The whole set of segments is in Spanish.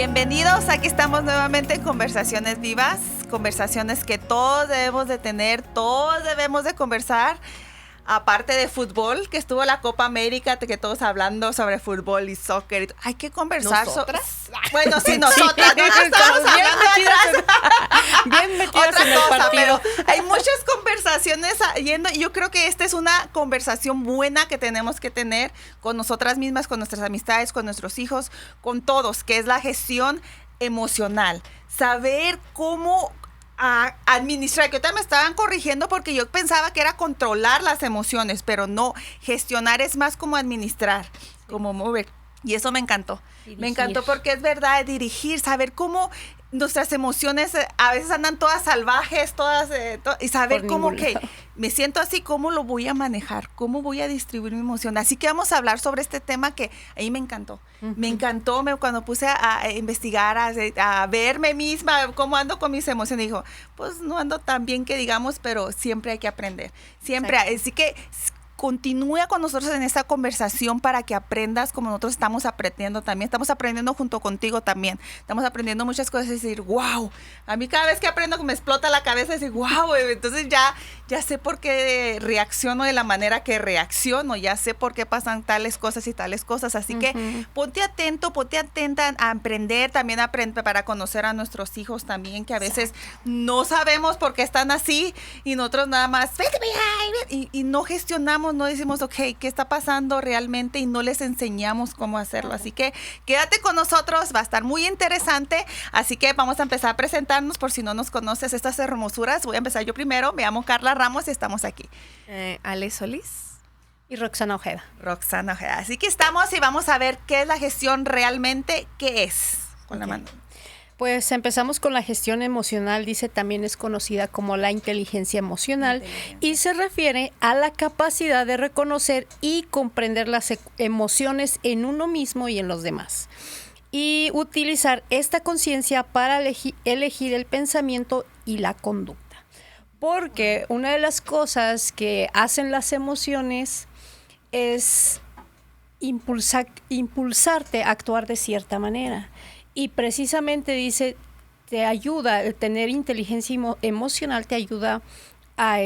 Bienvenidos, aquí estamos nuevamente en Conversaciones Vivas, conversaciones que todos debemos de tener, todos debemos de conversar. Aparte de fútbol, que estuvo la Copa América, que todos hablando sobre fútbol y soccer. Hay que conversar. ¿Nosotras? Bueno, sí, nosotras. No estamos hablando atrás. Bien metidas Otra en el cosa, partido. pero hay muchas conversaciones yendo. Y yo creo que esta es una conversación buena que tenemos que tener con nosotras mismas, con nuestras amistades, con nuestros hijos, con todos, que es la gestión emocional. Saber cómo administrar, que ahorita me estaban corrigiendo porque yo pensaba que era controlar las emociones, pero no, gestionar es más como administrar, como mover. Y eso me encantó. Dirigir. Me encantó porque es verdad, dirigir, saber cómo nuestras emociones a veces andan todas salvajes, todas, y saber cómo que me siento así, cómo lo voy a manejar, cómo voy a distribuir mi emoción. Así que vamos a hablar sobre este tema que ahí me encantó. Uh-huh. Me encantó cuando puse a investigar, a verme misma, cómo ando con mis emociones. Dijo, pues no ando tan bien que digamos, pero siempre hay que aprender. Siempre. Exacto. Así que continúa con nosotros en esta conversación para que aprendas como nosotros estamos aprendiendo también. Estamos aprendiendo junto contigo también. Estamos aprendiendo muchas cosas y decir, wow. A mí cada vez que aprendo me explota la cabeza y decir, wow. Entonces ya sé por qué reacciono de la manera que reacciono. Ya sé por qué pasan tales cosas y tales cosas. Así que ponte atento, ponte atenta a aprender. También aprende para conocer a nuestros hijos también, que a veces no sabemos por qué están así y nosotros nada más y no gestionamos. No decimos, ok, ¿qué está pasando realmente? Y no les enseñamos cómo hacerlo. Así que quédate con nosotros, va a estar muy interesante. Así que vamos a empezar a presentarnos por si no nos conoces estas hermosuras. Voy a empezar yo primero. Me llamo Carla Ramos y estamos aquí. Ale Solís. Y Roxana Ojeda. Roxana Ojeda. Así que estamos y vamos a ver qué es la gestión realmente, qué es. Con la mano. Pues empezamos con la gestión emocional, dice también es conocida como la inteligencia emocional y se refiere a la capacidad de reconocer y comprender las emociones en uno mismo y en los demás. Y utilizar esta conciencia para elegir el pensamiento y la conducta. Porque una de las cosas que hacen las emociones es impulsarte a actuar de cierta manera. Y precisamente dice, te ayuda, tener inteligencia emocional te ayuda a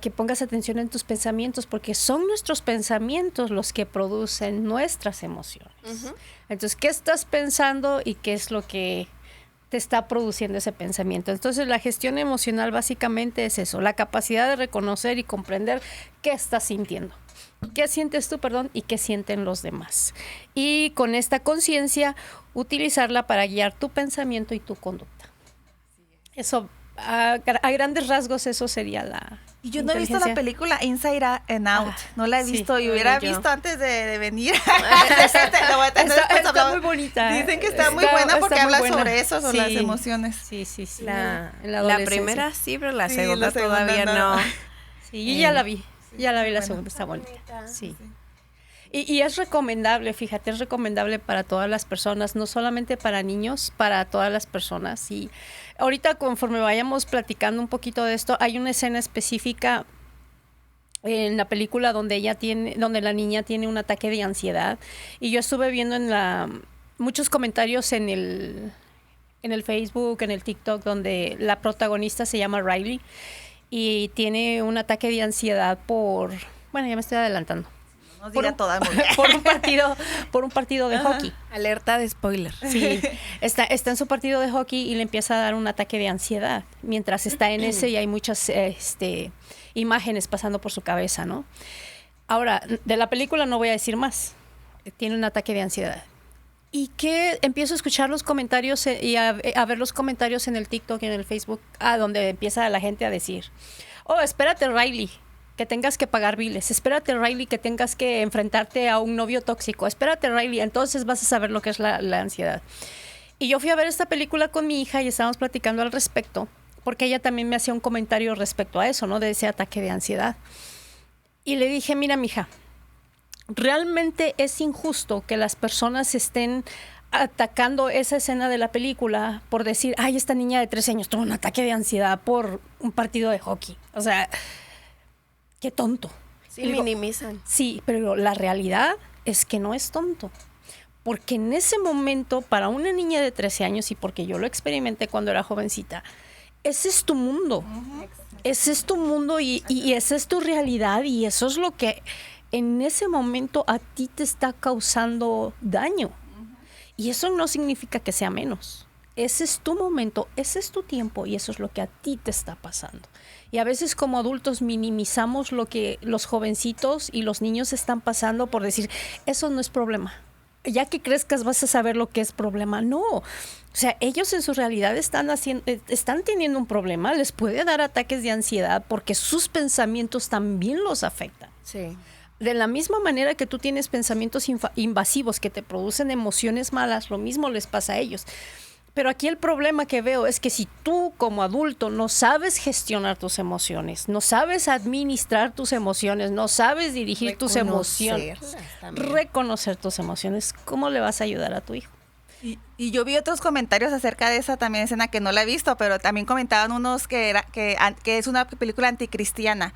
que pongas atención en tus pensamientos, porque son nuestros pensamientos los que producen nuestras emociones. Uh-huh. Entonces, ¿qué estás pensando y qué es lo que te está produciendo ese pensamiento? Entonces, la gestión emocional básicamente es eso, la capacidad de reconocer y comprender qué estás sintiendo. ¿Qué sientes tú, y qué sienten los demás? Y con esta conciencia, utilizarla para guiar tu pensamiento y tu conducta. Eso, a grandes rasgos, eso sería la Y yo no he visto la película Inside Out. No la he visto. Y hubiera visto antes de venir. Está muy bonita. Dicen que está muy buena porque habla sobre eso, sobre las emociones. Sí. La primera sí, pero la segunda todavía no. Sí, yo ya la vi. Ya la vi, la segunda está bonita. Sí. Y es recomendable, fíjate, es recomendable para todas las personas, no solamente para niños, para todas las personas. Y ahorita, conforme vayamos platicando un poquito de esto, hay una escena específica en la película donde la niña tiene un ataque de ansiedad. Y yo estuve viendo muchos comentarios en el Facebook, en el TikTok, donde la protagonista se llama Riley. Y tiene un ataque de ansiedad ya me estoy adelantando. No diga toda por un partido de hockey. Alerta de spoiler. Sí, está en su partido de hockey y le empieza a dar un ataque de ansiedad mientras está en ese y hay muchas imágenes pasando por su cabeza, ¿no? Ahora, de la película no voy a decir más. Tiene un ataque de ansiedad. Y que empiezo a escuchar los comentarios y a ver los comentarios en el TikTok y en el Facebook, donde empieza la gente a decir, espérate, Riley, que tengas que pagar biles. Espérate, Riley, que tengas que enfrentarte a un novio tóxico. Espérate, Riley, entonces vas a saber lo que es la ansiedad. Y yo fui a ver esta película con mi hija y estábamos platicando al respecto, porque ella también me hacía un comentario respecto a eso, ¿no? De ese ataque de ansiedad. Y le dije, mira, mija, realmente es injusto que las personas estén atacando esa escena de la película por decir, ay, esta niña de 13 años tuvo un ataque de ansiedad por un partido de hockey. O sea, qué tonto. Sí, minimizan. Sí, pero la realidad es que no es tonto. Porque en ese momento, para una niña de 13 años, y porque yo lo experimenté cuando era jovencita, ese es tu mundo. Ese es tu mundo y esa es tu realidad, y eso es lo que en ese momento a ti te está causando daño. Y eso no significa que sea menos. Ese es tu momento, ese es tu tiempo, y eso es lo que a ti te está pasando. Y a veces como adultos minimizamos lo que los jovencitos y los niños están pasando por decir, eso no es problema. Ya que crezcas vas a saber lo que es problema. No, o sea, ellos en su realidad están teniendo un problema, les puede dar ataques de ansiedad porque sus pensamientos también los afectan. Sí. De la misma manera que tú tienes pensamientos invasivos que te producen emociones malas, lo mismo les pasa a ellos. Pero aquí el problema que veo es que si tú como adulto no sabes gestionar tus emociones, no sabes administrar tus emociones, no sabes dirigir tus emociones, reconocer tus emociones, ¿cómo le vas a ayudar a tu hijo? Y yo vi otros comentarios acerca de esa también escena que no la he visto, pero también comentaban unos que es una película anticristiana.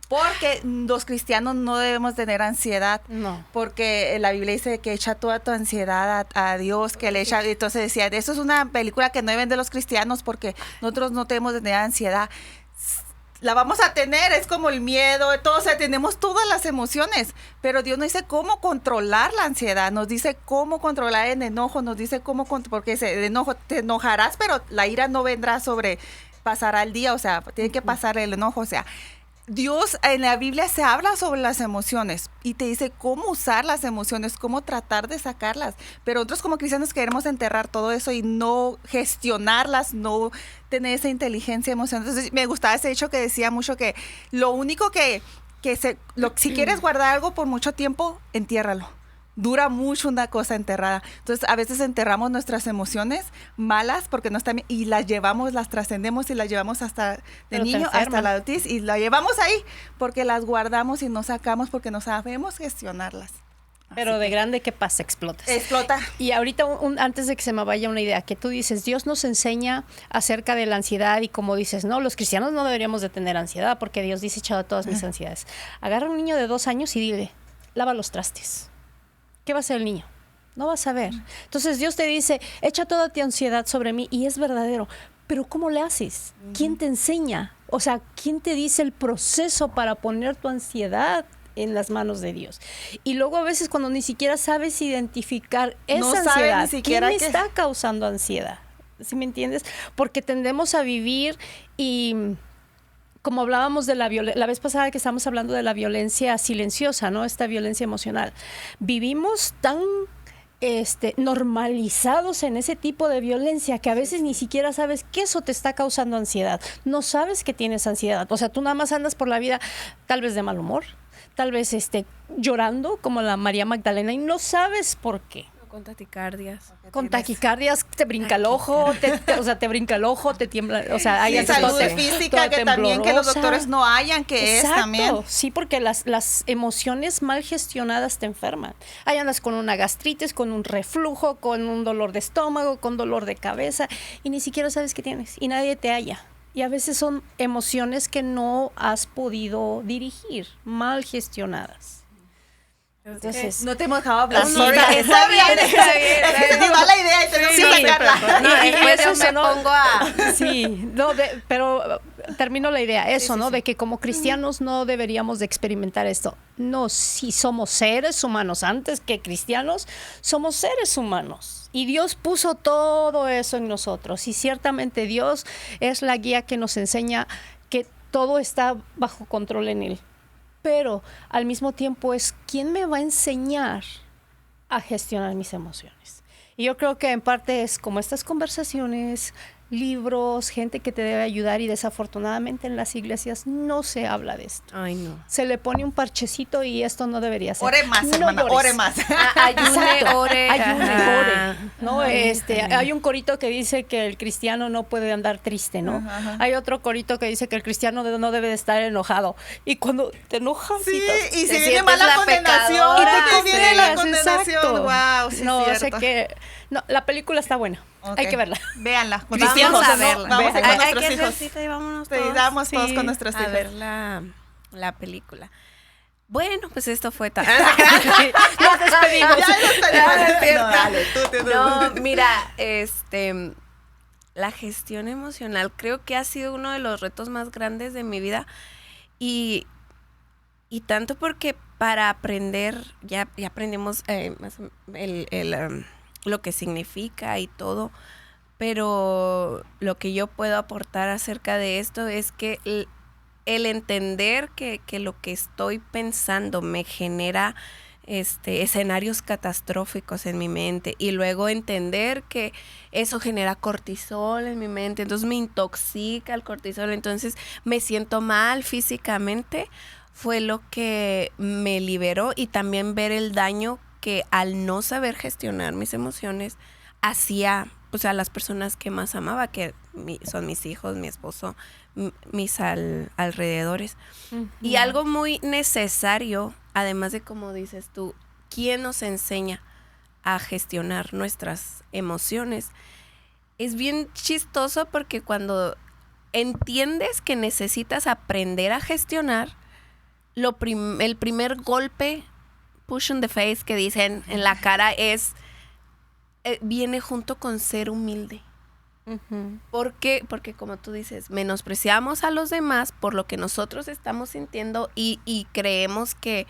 Porque los cristianos no debemos tener ansiedad. No. Porque la Biblia dice que echa toda tu ansiedad a Dios, que le echa. Entonces decía, eso es una película que no deben de los cristianos porque nosotros no debemos de tener ansiedad. La vamos a tener, es como el miedo, todo, o sea, tenemos todas las emociones, pero Dios nos dice cómo controlar la ansiedad, nos dice cómo controlar el enojo, nos dice cómo, porque el enojo, te enojarás, pero la ira no vendrá pasará el día, o sea, tiene que pasar el enojo, o sea, Dios en la Biblia se habla sobre las emociones y te dice cómo usar las emociones, cómo tratar de sacarlas. Pero nosotros como cristianos queremos enterrar todo eso y no gestionarlas, no tener esa inteligencia emocional. Entonces me gustaba ese hecho que decía mucho que lo único si quieres guardar algo por mucho tiempo, entiérralo. Dura mucho una cosa enterrada. Entonces, a veces enterramos nuestras emociones malas porque no están bien y las llevamos, las trascendemos y las llevamos hasta de niño hasta la adultez y la llevamos ahí porque las guardamos y no sacamos porque no sabemos gestionarlas. Pero de grande, ¿qué pasa? Explotas. Explota. Y ahorita, antes de que se me vaya una idea, que tú dices, Dios nos enseña acerca de la ansiedad y como dices, no, los cristianos no deberíamos de tener ansiedad porque Dios dice, echado todas mis ansiedades. Agarra a un niño de 2 años y dile, lava los trastes. ¿Qué va a hacer el niño? No va a saber. Entonces Dios te dice, echa toda tu ansiedad sobre mí y es verdadero. Pero ¿cómo le haces? ¿Quién te enseña? O sea, ¿quién te dice el proceso para poner tu ansiedad en las manos de Dios? Y luego a veces cuando ni siquiera sabes identificar esa ansiedad, ¿quién está causando ansiedad? ¿Sí me entiendes? Porque tendemos a vivir y... Como hablábamos de la vez pasada que estábamos hablando de la violencia silenciosa, ¿no? Esta violencia emocional. Vivimos tan normalizados en ese tipo de violencia que a veces ni siquiera sabes que eso te está causando ansiedad. No sabes que tienes ansiedad. O sea, tú nada más andas por la vida tal vez de mal humor, tal vez llorando como la María Magdalena y no sabes por qué. Con taquicardias. Con taquicardias, te brinca el ojo, te brinca el ojo, te tiembla, o sea, hay salud física que también que los doctores no hayan, que exacto, es también. Sí, porque las emociones mal gestionadas te enferman. Ahí andas con una gastritis, con un reflujo, con un dolor de estómago, con dolor de cabeza y ni siquiera sabes qué tienes y nadie te halla. Y a veces son emociones que no has podido dirigir, mal gestionadas. Entonces, no te hemos dejado hablar. Está bien. Da la idea y tenemos que sacarla. No, después yo me pongo a... Sí, pero termino la idea. Eso, ¿no? De que como cristianos no deberíamos de experimentar esto. No, si somos seres humanos, antes que cristianos, somos seres humanos. Y Dios puso todo eso en nosotros. Y ciertamente Dios es la guía que nos enseña que todo está bajo control en Él. Pero al mismo tiempo es quién me va a enseñar a gestionar mis emociones. Y yo creo que en parte es como estas conversaciones, libros, gente que te debe ayudar y desafortunadamente en las iglesias no se habla de esto. Ay, no. Se le pone un parchecito y esto no debería ser. Ore más, hermana, ore más. Ayune, ore. ¿No? Hay un corito que dice que el cristiano no puede andar triste, ¿no? Ajá. Hay otro corito que dice que el cristiano no debe de estar enojado. Y cuando te enojas... Sí, y si viene mala condenación. Y te viene la condenación. Wow, sí, no, cierto. Sé que... No, la película está buena. Okay. Hay que verla. Véanla. Vamos a verla. Vamos con nuestros hay hijos. Que y vámonos todos con nuestros hijos. A ver la película. Bueno, pues esto fue tan... Nos despedimos. No, mira, la gestión emocional creo que ha sido uno de los retos más grandes de mi vida y tanto porque para aprender, ya aprendimos lo que significa y todo, pero lo que yo puedo aportar acerca de esto es que el entender que lo que estoy pensando me genera escenarios catastróficos en mi mente y luego entender que eso genera cortisol en mi mente, entonces me intoxica el cortisol, entonces me siento mal físicamente, fue lo que me liberó y también ver el daño que al no saber gestionar mis emociones hacía pues a las personas que más amaba, que son mis hijos, mi esposo, mis alrededores. Uh-huh. Y algo muy necesario, además de como dices tú, ¿quién nos enseña a gestionar nuestras emociones? Es bien chistoso porque cuando entiendes que necesitas aprender a gestionar, el primer golpe, push in the face, que dicen en la cara viene junto con ser humilde. Uh-huh. ¿Por qué? Porque como tú dices, menospreciamos a los demás por lo que nosotros estamos sintiendo y creemos que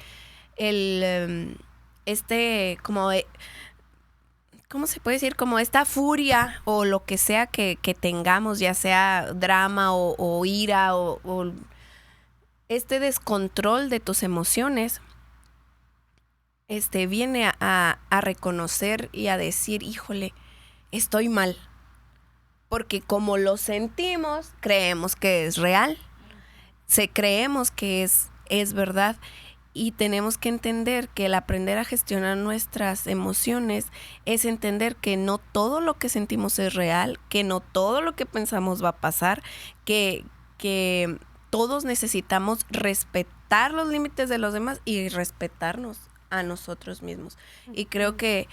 ¿cómo se puede decir? Como esta furia o lo que sea que tengamos, ya sea drama o ira o este descontrol de tus emociones, viene a reconocer y a decir, híjole, estoy mal. Porque como lo sentimos, creemos que es real. Creemos que es verdad. Y tenemos que entender que el aprender a gestionar nuestras emociones es entender que no todo lo que sentimos es real, que no todo lo que pensamos va a pasar, que todos necesitamos respetar los límites de los demás y respetarnos a nosotros mismos. Y creo que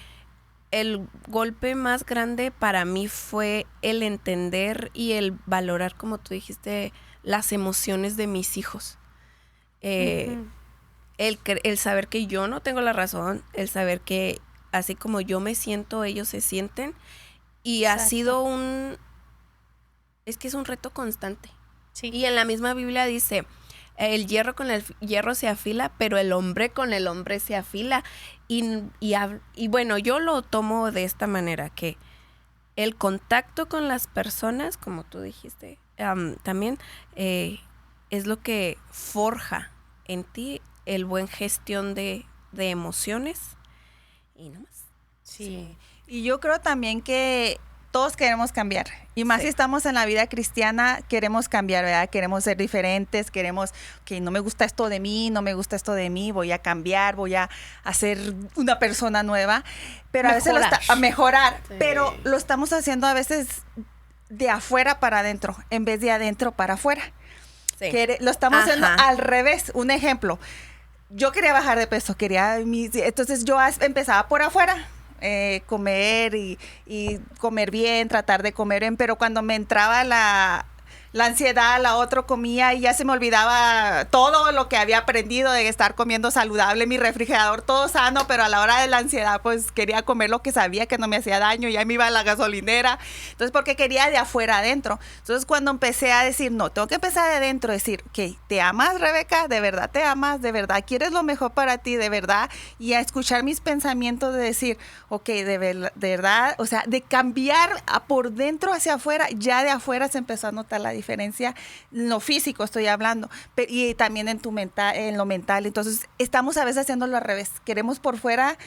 el golpe más grande para mí fue el entender y el valorar, como tú dijiste, las emociones de mis hijos. Uh-huh. El saber que yo no tengo la razón, el saber que así como yo me siento, ellos se sienten. Y exacto. Ha sido es que es un reto constante. Sí. Y en la misma Biblia dice, el hierro con el hierro se afila, pero el hombre con el hombre se afila. Y bueno, yo lo tomo de esta manera, que el contacto con las personas, como tú dijiste, también es lo que forja en ti el buen gestión de emociones y no más. Sí. Y yo creo también que todos queremos cambiar. Y más si estamos en la vida cristiana, queremos cambiar, ¿verdad? Queremos ser diferentes, queremos que no me gusta esto de mí, voy a cambiar, voy a hacer una persona nueva. Pero mejorar. A veces a mejorar, sí. Pero lo estamos haciendo a veces de afuera para adentro, en vez de adentro para afuera. Sí. Lo estamos haciendo al revés. Un ejemplo, yo quería bajar de peso, entonces yo empezaba por afuera. Comer y comer bien, tratar de comer bien, pero cuando me entraba la ansiedad, la otra comía y ya se me olvidaba todo lo que había aprendido de estar comiendo saludable, mi refrigerador todo sano, pero a la hora de la ansiedad pues quería comer lo que sabía que no me hacía daño, ya me iba a la gasolinera, entonces porque quería de afuera adentro. Entonces cuando empecé a decir, no, tengo que empezar de adentro, decir, ok, ¿te amas, Rebeca? ¿De verdad te amas? ¿De verdad quieres lo mejor para ti? ¿De verdad? Y a escuchar mis pensamientos de decir, ok, de verdad, o sea, de cambiar por dentro hacia afuera, ya de afuera se empezó a notar la diferencia, en lo físico estoy hablando, y también en lo mental. Entonces, estamos a veces haciéndolo al revés. Queremos por fuera,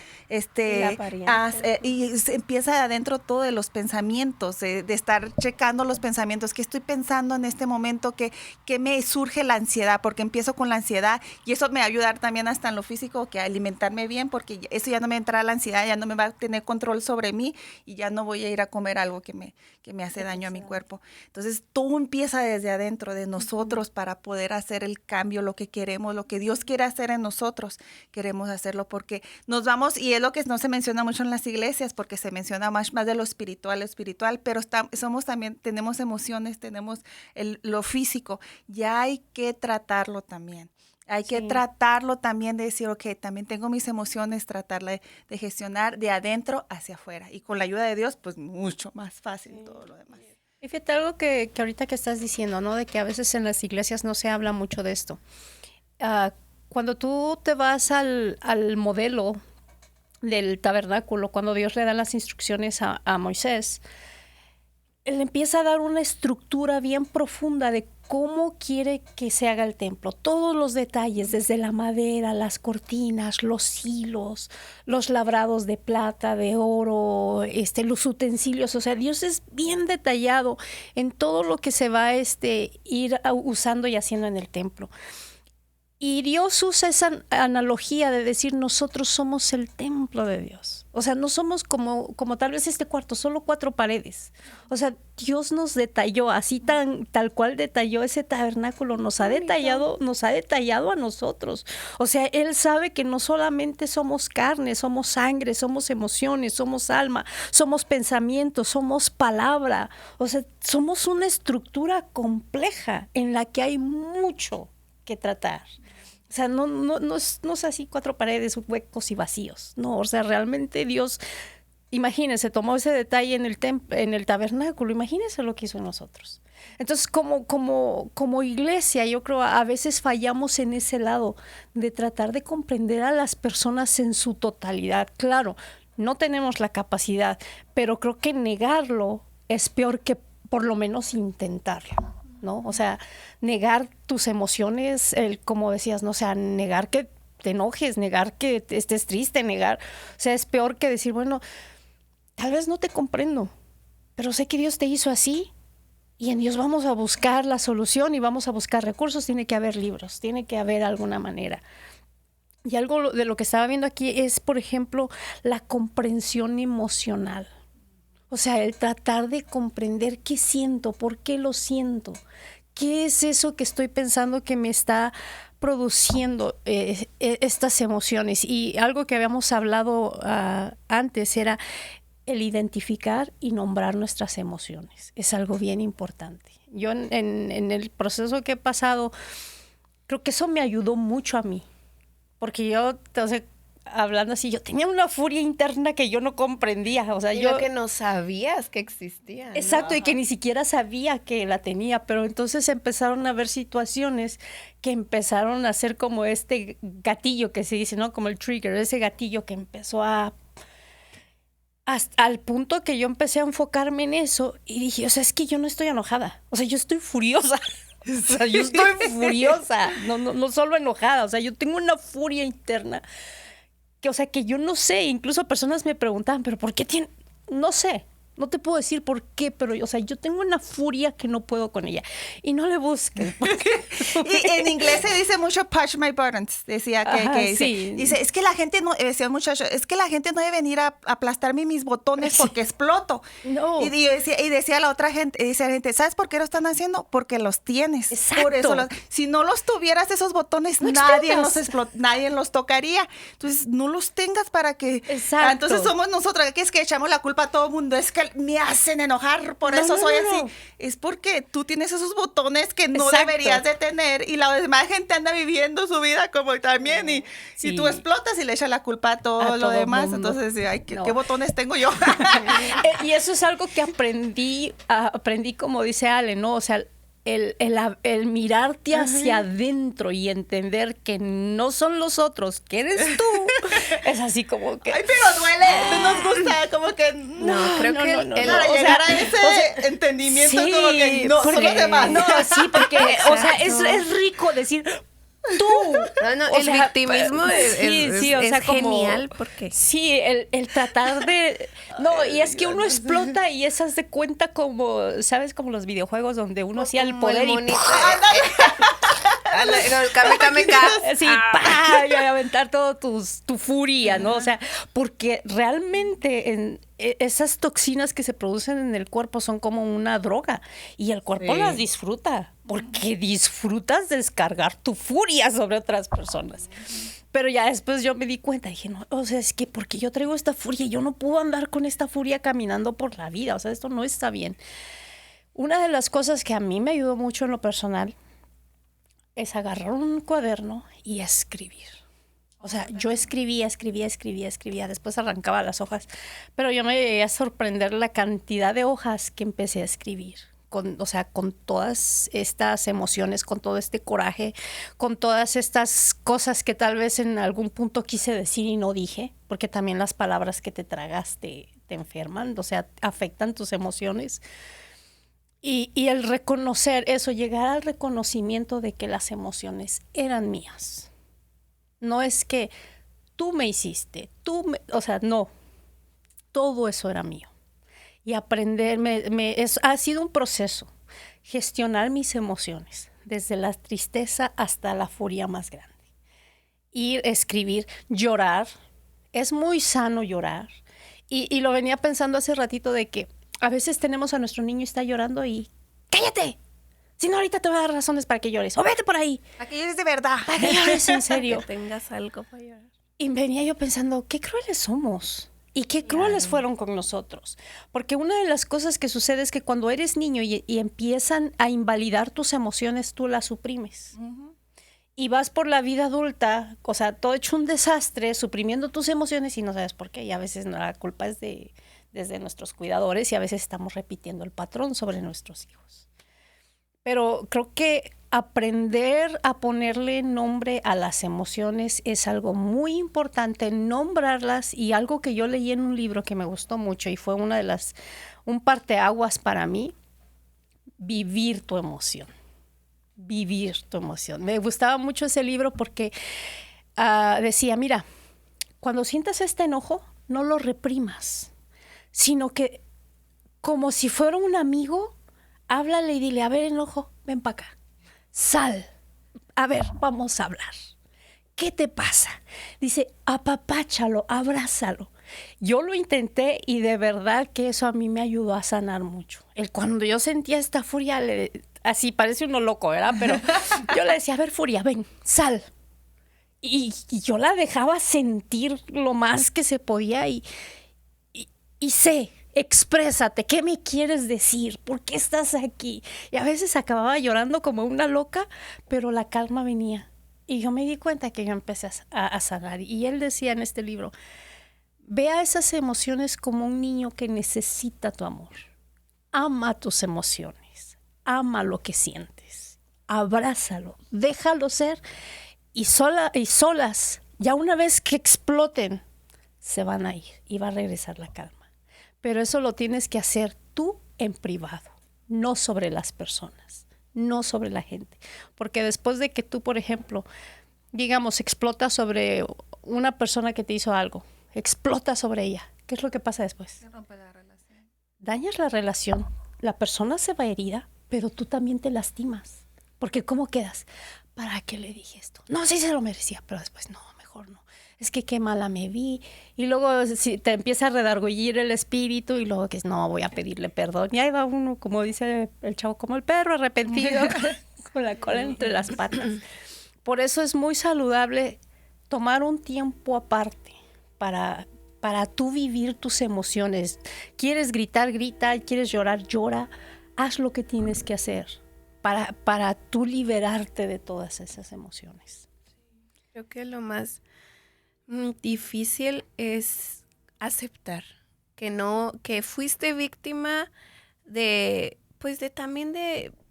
y se empieza de adentro todo de los pensamientos, de estar checando los pensamientos, qué estoy pensando en este momento, que me surge la ansiedad, porque empiezo con la ansiedad, y eso me va a ayudar también hasta en lo físico, que a alimentarme bien, porque eso ya no me entra la ansiedad, ya no me va a tener control sobre mí, y ya no voy a ir a comer algo que me hace daño a mi cuerpo. Entonces, todo empieza desde adentro de nosotros para poder hacer el cambio, lo que queremos, lo que Dios quiere hacer en nosotros, queremos hacerlo porque nos vamos, y es lo que no se menciona mucho en las iglesias, porque se menciona más de lo espiritual, pero tenemos emociones, tenemos lo físico, ya hay que tratarlo también. Hay que tratarlo también de decir, ok, también tengo mis emociones, tratarla de gestionar de adentro hacia afuera. Y con la ayuda de Dios, pues mucho más fácil todo lo demás. Y fíjate algo que ahorita que estás diciendo, ¿no? De que a veces en las iglesias no se habla mucho de esto. Cuando tú te vas al modelo del tabernáculo, cuando Dios le da las instrucciones a Moisés, él empieza a dar una estructura bien profunda de cómo quiere que se haga el templo. Todos los detalles, desde la madera, las cortinas, los hilos, los labrados de plata, de oro, los utensilios. O sea, Dios es bien detallado en todo lo que se va a ir usando y haciendo en el templo. Y Dios usa esa analogía de decir, nosotros somos el templo de Dios. O sea, no somos como tal vez este cuarto, solo 4 paredes. O sea, Dios nos detalló, así tal cual detalló ese tabernáculo, nos ha detallado a nosotros. O sea, Él sabe que no solamente somos carne, somos sangre, somos emociones, somos alma, somos pensamientos, somos palabra. O sea, somos una estructura compleja en la que hay mucho que tratar. O sea, no es así 4 paredes, huecos y vacíos. No, o sea, realmente Dios, imagínense, tomó ese detalle en el tabernáculo. Imagínense lo que hizo en nosotros. Entonces, como iglesia, yo creo a veces fallamos en ese lado de tratar de comprender a las personas en su totalidad. Claro, no tenemos la capacidad, pero creo que negarlo es peor que por lo menos intentarlo, ¿no? O sea, negar tus emociones, como decías, ¿no? O sea, negar que te enojes, negar que estés triste, negar, o sea, es peor que decir, bueno, tal vez no te comprendo, pero sé que Dios te hizo así y en Dios vamos a buscar la solución y vamos a buscar recursos. Tiene que haber libros, tiene que haber alguna manera. Y algo de lo que estaba viendo aquí es, por ejemplo, la comprensión emocional. O sea, el tratar de comprender qué siento, por qué lo siento, qué es eso que estoy pensando que me está produciendo estas emociones. Y algo que habíamos hablado antes era el identificar y nombrar nuestras emociones. Es algo bien importante. Yo en el proceso que he pasado, creo que eso me ayudó mucho a mí. Porque yo, entonces, hablando así, yo tenía una furia interna que yo no comprendía. O sea, yo que no sabías que existía. Exacto, ¿no? Y que ni siquiera sabía que la tenía. Pero entonces empezaron a haber situaciones que empezaron a ser como este gatillo que se dice, ¿no? Como el trigger, ese gatillo que empezó hasta al punto que yo empecé a enfocarme en eso y dije, o sea, es que yo no estoy enojada. O sea, yo estoy furiosa. O sea, yo estoy furiosa, no solo enojada. O sea, yo tengo una furia interna. O sea, que yo no sé, incluso personas me preguntaban, ¿pero por qué tiene? No sé, no te puedo decir por qué, pero, o sea, yo tengo una furia que no puedo con ella. Y no le busques. Y en inglés se dice mucho push my buttons, decía que dice, es que la gente no, decía el muchacho, es que la gente no debe venir a aplastarme mis botones porque exploto. No. Y decía la otra gente, dice la gente, ¿sabes por qué lo están haciendo? Porque los tienes. Exacto. Por eso si no los tuvieras esos botones, no nadie los tocaría. Entonces, no los tengas para que... Exacto. Entonces, somos nosotros, que es que echamos la culpa a todo el mundo, es que me hacen enojar, por eso soy así. Es porque tú tienes esos botones que no deberías de tener y la demás gente anda viviendo su vida como también y tú explotas y le echas la culpa a todo lo demás. Mundo. Entonces, ay, ¿qué botones tengo yo? Y eso es algo que aprendí como dice Ale, ¿no? O sea, el mirarte hacia adentro y entender que no son los otros, que eres tú, es así como que... Ay, pero duele, nos gusta, como que... Creo que para llegar a ese entendimiento, sí, como que no, son los demás. No, sí, porque, o sea, es rico decir... Tú. El victimismo es genial porque... Sí, el tratar de... No, y es que uno explota y esas de cuenta como, ¿sabes? Como los videojuegos donde uno hacía el poder y... el Kame. Sí, y aventar todo tu furia, ¿no? O sea, porque realmente esas toxinas que se producen en el cuerpo son como una droga y el cuerpo las disfruta porque disfrutas descargar tu furia sobre otras personas. Pero ya después yo me di cuenta, dije, no, o sea, es que porque yo traigo esta furia, yo no puedo andar con esta furia caminando por la vida, o sea, esto no está bien. Una de las cosas que a mí me ayudó mucho en lo personal es agarrar un cuaderno y escribir. O sea, yo escribía, después arrancaba las hojas, pero yo me llegué a sorprender la cantidad de hojas que empecé a escribir. Con todas estas emociones, con todo este coraje, con todas estas cosas que tal vez en algún punto quise decir y no dije, porque también las palabras que te tragas te enferman, o sea, afectan tus emociones. Y el reconocer eso, llegar al reconocimiento de que las emociones eran mías. No es que tú me hiciste, no, todo eso era mío. Y aprender, ha sido un proceso, gestionar mis emociones, desde la tristeza hasta la furia más grande. Ir, escribir, llorar, es muy sano llorar. Y lo venía pensando hace ratito de que a veces tenemos a nuestro niño y está llorando y ¡cállate! Si no, ahorita te voy a dar razones para que llores. O vete por ahí. Para que llores de verdad. Para que llores en serio. Que tengas algo para llorar. Y venía yo pensando, qué crueles somos. Y qué crueles fueron con nosotros. Porque una de las cosas que sucede es que cuando eres niño y empiezan a invalidar tus emociones, tú las suprimes. Uh-huh. Y vas por la vida adulta, o sea, todo hecho un desastre, suprimiendo tus emociones y no sabes por qué. Y a veces la culpa es desde nuestros cuidadores y a veces estamos repitiendo el patrón sobre nuestros hijos. Pero creo que aprender a ponerle nombre a las emociones es algo muy importante, nombrarlas, y algo que yo leí en un libro que me gustó mucho y fue un parteaguas para mí, vivir tu emoción. Vivir tu emoción. Me gustaba mucho ese libro porque decía, mira, cuando sientas este enojo, no lo reprimas, sino que como si fuera un amigo, háblale y dile, a ver, enojo, ven para acá. Sal. A ver, vamos a hablar. ¿Qué te pasa? Dice, apapáchalo, abrázalo. Yo lo intenté y de verdad que eso a mí me ayudó a sanar mucho. Cuando yo sentía esta furia, así parece uno loco, ¿verdad? Pero yo le decía, a ver, furia, ven, sal. Y yo la dejaba sentir lo más que se podía y sé. Exprésate, ¿qué me quieres decir? ¿Por qué estás aquí? Y a veces acababa llorando como una loca, pero la calma venía. Y yo me di cuenta que yo empecé a sanar. Y él decía en este libro, vea esas emociones como un niño que necesita tu amor. Ama tus emociones, ama lo que sientes, abrázalo, déjalo ser y solas, ya una vez que exploten, se van a ir y va a regresar la calma. Pero eso lo tienes que hacer tú en privado, no sobre las personas, no sobre la gente. Porque después de que tú, por ejemplo, digamos, explotas sobre una persona que te hizo algo, explota sobre ella, ¿qué es lo que pasa después? Se rompe la relación. Dañas la relación, la persona se va herida, pero tú también te lastimas. Porque ¿cómo quedas? ¿Para qué le dije esto? No, sí se lo merecía, pero después no, mejor no. Es que qué mala me vi. Y luego si te empieza a redargullir el espíritu y luego que no, voy a pedirle perdón. Y ahí va uno, como dice el chavo, como el perro arrepentido, con la cola entre las patas. Por eso es muy saludable tomar un tiempo aparte para tú vivir tus emociones. ¿Quieres gritar? Grita. ¿Quieres llorar? Llora. Haz lo que tienes que hacer para tú liberarte de todas esas emociones. Creo que lo más difícil es aceptar que fuiste víctima de también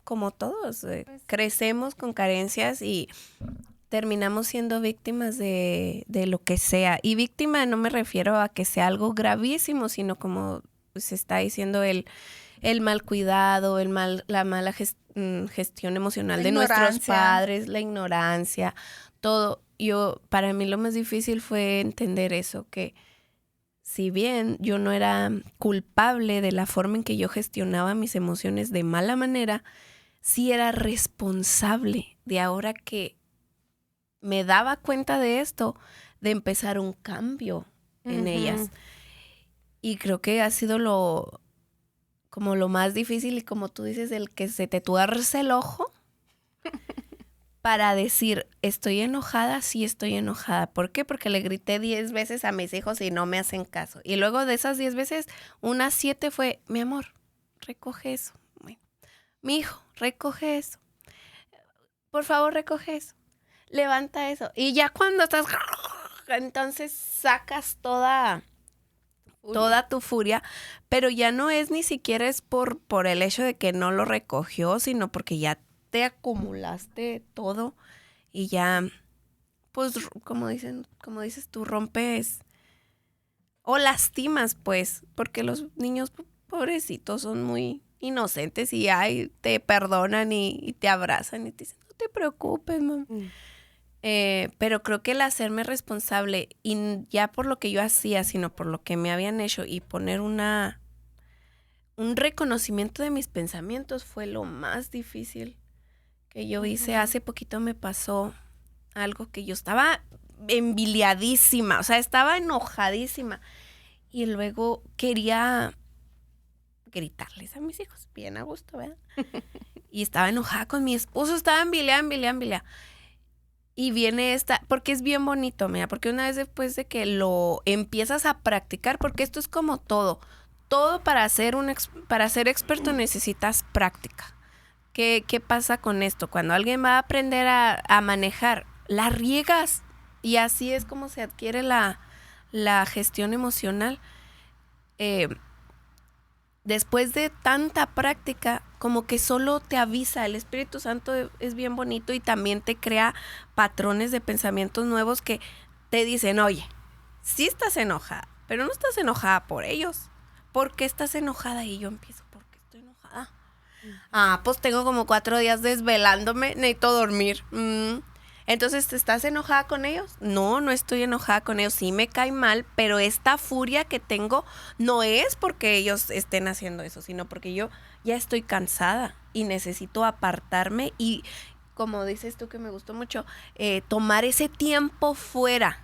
como todos, crecemos con carencias y terminamos siendo víctimas de lo que sea. Y víctima no me refiero a que sea algo gravísimo, sino como se está diciendo el mal cuidado, la mala gestión emocional de nuestros padres, la ignorancia, todo. Para mí lo más difícil fue entender eso, que si bien yo no era culpable de la forma en que yo gestionaba mis emociones de mala manera, sí era responsable de, ahora que me daba cuenta de esto, de empezar un cambio en ellas. Y creo que ha sido como lo más difícil, y como tú dices, el que se te tuerce el ojo para decir, estoy enojada, sí estoy enojada. ¿Por qué? Porque le grité 10 veces a mis hijos y no me hacen caso. Y luego de esas 10 veces, unas 7 fue, mi amor, recoge eso. Bueno, mi hijo, recoge eso. por favor, recoge eso, levanta eso. Y ya cuando estás, entonces sacas toda tu furia, pero ya no es ni siquiera es por el hecho de que no lo recogió, sino porque ya te acumulaste todo y ya, pues, como dices tú, rompes o lastimas, pues, porque los niños pobrecitos son muy inocentes y te perdonan y te abrazan y te dicen, no te preocupes, mamá. Pero creo que el hacerme responsable, y ya por lo que yo hacía, sino por lo que me habían hecho, y poner un reconocimiento de mis pensamientos fue lo más difícil que yo hice. Hace poquito me pasó algo que yo estaba envidiadísima, o sea, estaba enojadísima. Y luego quería gritarles a mis hijos, bien a gusto, ¿verdad? Y estaba enojada con mi esposo, estaba envidiada. Y viene porque es bien bonito, mira, porque una vez después de que lo empiezas a practicar, porque esto es como todo para ser experto necesitas práctica. ¿Qué pasa con esto? Cuando alguien va a aprender a manejar, la riegas, y así es como se adquiere la gestión emocional. Después de tanta práctica, como que solo te avisa. El Espíritu Santo es bien bonito y también te crea patrones de pensamientos nuevos que te dicen, oye, sí estás enojada, pero no estás enojada por ellos. ¿Por qué estás enojada? Y yo empiezo, ¿por qué estoy enojada? Pues tengo como 4 días desvelándome, necesito dormir. Entonces, ¿estás enojada con ellos? No estoy enojada con ellos. Sí me cae mal, pero esta furia que tengo no es porque ellos estén haciendo eso, sino porque yo ya estoy cansada y necesito apartarme y, como dices tú que me gustó mucho, tomar ese tiempo fuera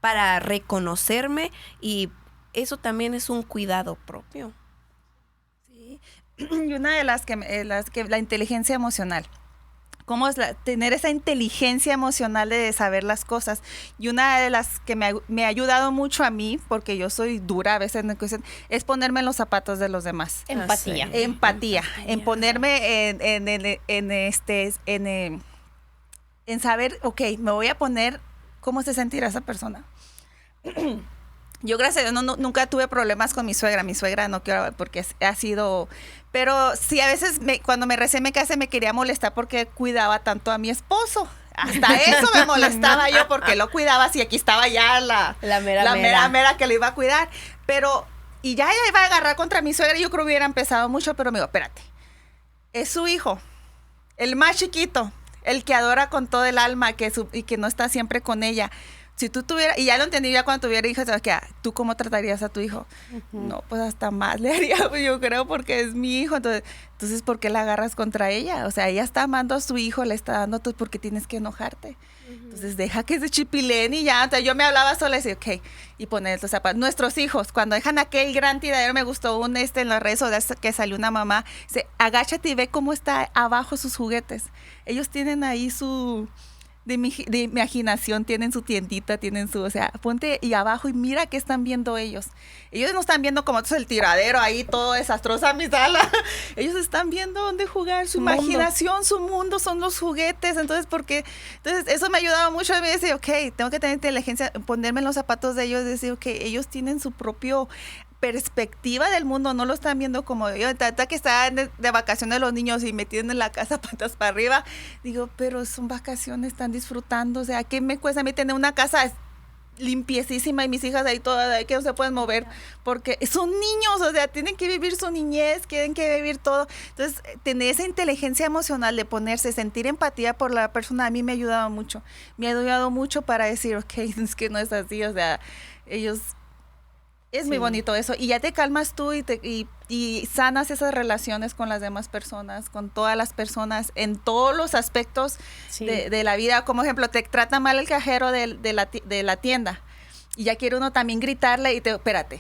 para reconocerme, y eso también es un cuidado propio. Sí, y una de la inteligencia emocional. Cómo es tener esa inteligencia emocional de saber las cosas. Y una de las que me ha ayudado mucho a mí, porque yo soy dura a veces, es ponerme en los zapatos de los demás. Empatía. Empatía. En ponerme en saber, ok, me voy a poner cómo se sentirá esa persona. Yo, gracias a Dios, nunca tuve problemas con mi suegra. Mi suegra no quiero, porque ha sido... Pero sí, a veces cuando recién me casé me quería molestar porque cuidaba tanto a mi esposo. Hasta eso me molestaba yo porque lo cuidaba, si aquí estaba ya la mera que le iba a cuidar. Pero, y ya ella iba a agarrar contra mi suegra, yo creo que hubiera empezado mucho, pero me dijo, espérate, es su hijo, el más chiquito, el que adora con todo el alma y que no está siempre con ella. Si tú tuvieras, y ya lo entendí ya cuando tuviera hijos, que ¿tú cómo tratarías a tu hijo? No, pues hasta más le haría, yo creo, porque es mi hijo. Entonces, ¿por qué la agarras contra ella? O sea, ella está amando a su hijo, le está dando todo, ¿por qué tienes que enojarte? Entonces, deja que se chipilen y ya. Entonces, yo me hablaba sola y decía, ok, y poner los zapatos. Nuestros hijos, cuando dejan aquel gran tiradero, me gustó en las redes sociales que salió una mamá, dice, agáchate y ve cómo está abajo sus juguetes. Ellos tienen ahí de imaginación, tienen su tiendita, o sea, ponte y abajo y mira qué están viendo ellos. Ellos no están viendo como el tiradero ahí, todo desastrosa mi sala. Ellos están viendo dónde jugar, su imaginación, su mundo, son los juguetes. Entonces, eso me ha ayudado mucho a mí decir, ok, tengo que tener inteligencia, ponerme en los zapatos de ellos, decir, ok, ellos tienen su propio perspectiva del mundo, no lo están viendo como yo. Tanta que estaban de vacaciones los niños y me tienen en la casa patas para arriba, digo, pero son vacaciones, están disfrutando, o sea, ¿qué me cuesta a mí tener una casa limpiecísima y mis hijas ahí todas ahí que no se pueden mover? Porque son niños, o sea, tienen que vivir su niñez, tienen que vivir todo. Entonces, tener esa inteligencia emocional de ponerse, sentir empatía por la persona, a mí me ha ayudado mucho. Me ha ayudado mucho para decir, ok, es que no es así, o sea, ellos... Es muy bonito eso, y ya te calmas tú y sanas esas relaciones con las demás personas, con todas las personas, en todos los aspectos de la vida. Como ejemplo, te trata mal el cajero de la tienda, y ya quiere uno también gritarle y espérate,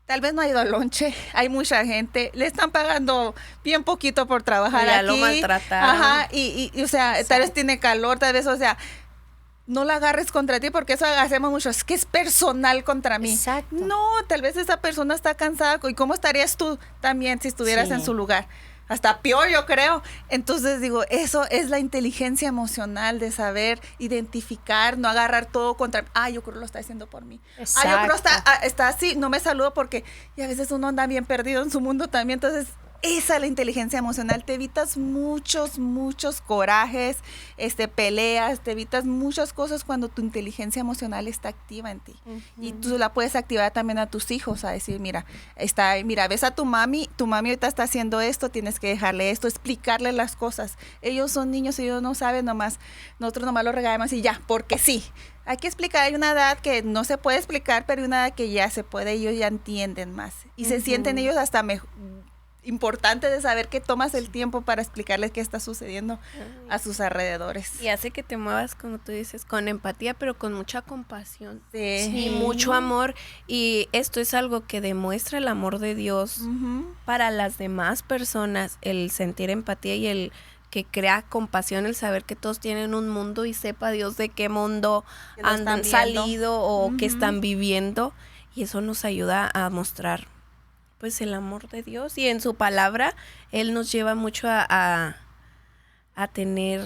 tal vez no ha ido al lonche, hay mucha gente, le están pagando bien poquito por trabajar ya aquí. Lo maltrataron. Ajá, y o sea, tal vez tiene calor, tal vez, o sea... No la agarres contra ti, porque eso hacemos mucho, es que es personal contra mí. Exacto. No, tal vez esa persona está cansada. ¿Y cómo estarías tú también si estuvieras en su lugar? hasta peor, yo creo. Entonces digo, eso es la inteligencia emocional, de saber identificar, no agarrar todo contra, yo creo lo está haciendo por mí. Exacto. Yo creo está así, no me saludo porque, y a veces uno anda bien perdido en su mundo también. Entonces, esa es la inteligencia emocional. Te evitas muchos corajes, peleas, te evitas muchas cosas cuando tu inteligencia emocional está activa en ti. Y tú la puedes activar también a tus hijos, a decir, mira, ves a tu mami ahorita está haciendo esto, tienes que dejarle esto, explicarle las cosas. Ellos son niños, ellos no saben nosotros nomás los regañamos y ya, porque sí. Hay que explicar, hay una edad que no se puede explicar, pero hay una edad que ya se puede, ellos ya entienden más. Y se sienten ellos hasta mejor. Importante de saber que tomas el tiempo para explicarles qué está sucediendo a sus alrededores. Y hace que te muevas, como tú dices, con empatía, pero con mucha compasión. Sí. Y mucho amor. Y esto es algo que demuestra el amor de Dios para las demás personas, el sentir empatía y el que crea compasión, el saber que todos tienen un mundo y sepa Dios de qué mundo han salido o que están viviendo. Y eso nos ayuda a mostrar pues el amor de Dios, y en su palabra Él nos lleva mucho a aprender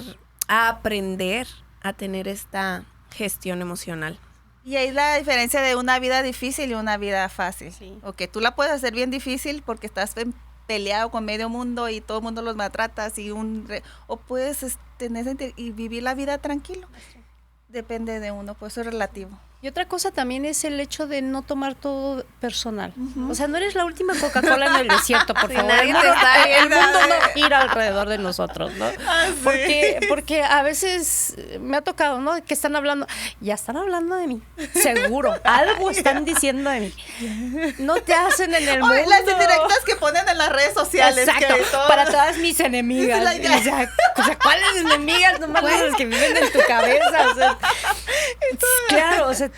a tener esta gestión emocional. Y ahí la diferencia de una vida difícil y una vida fácil. Sí. Ok, tú la puedes hacer bien difícil porque estás peleado con medio mundo y todo el mundo los maltratas o puedes tener y vivir la vida tranquilo. Depende de uno, pues eso es relativo. Y otra cosa también es el hecho de no tomar todo personal. O sea, no eres la última Coca-Cola en el desierto, por favor. Nadie te está El viendo. mundo no gira alrededor de nosotros, ¿no? Porque a veces me ha tocado, ¿no? Que están hablando de mí. Seguro, algo están diciendo de mí. No te hacen en el mundo. Las indirectas que ponen en las redes sociales. Exacto, que todo... para todas mis enemigas. O sea, ¿cuáles enemigas? Nomás las que viven en tu cabeza. O sea, claro, o sea,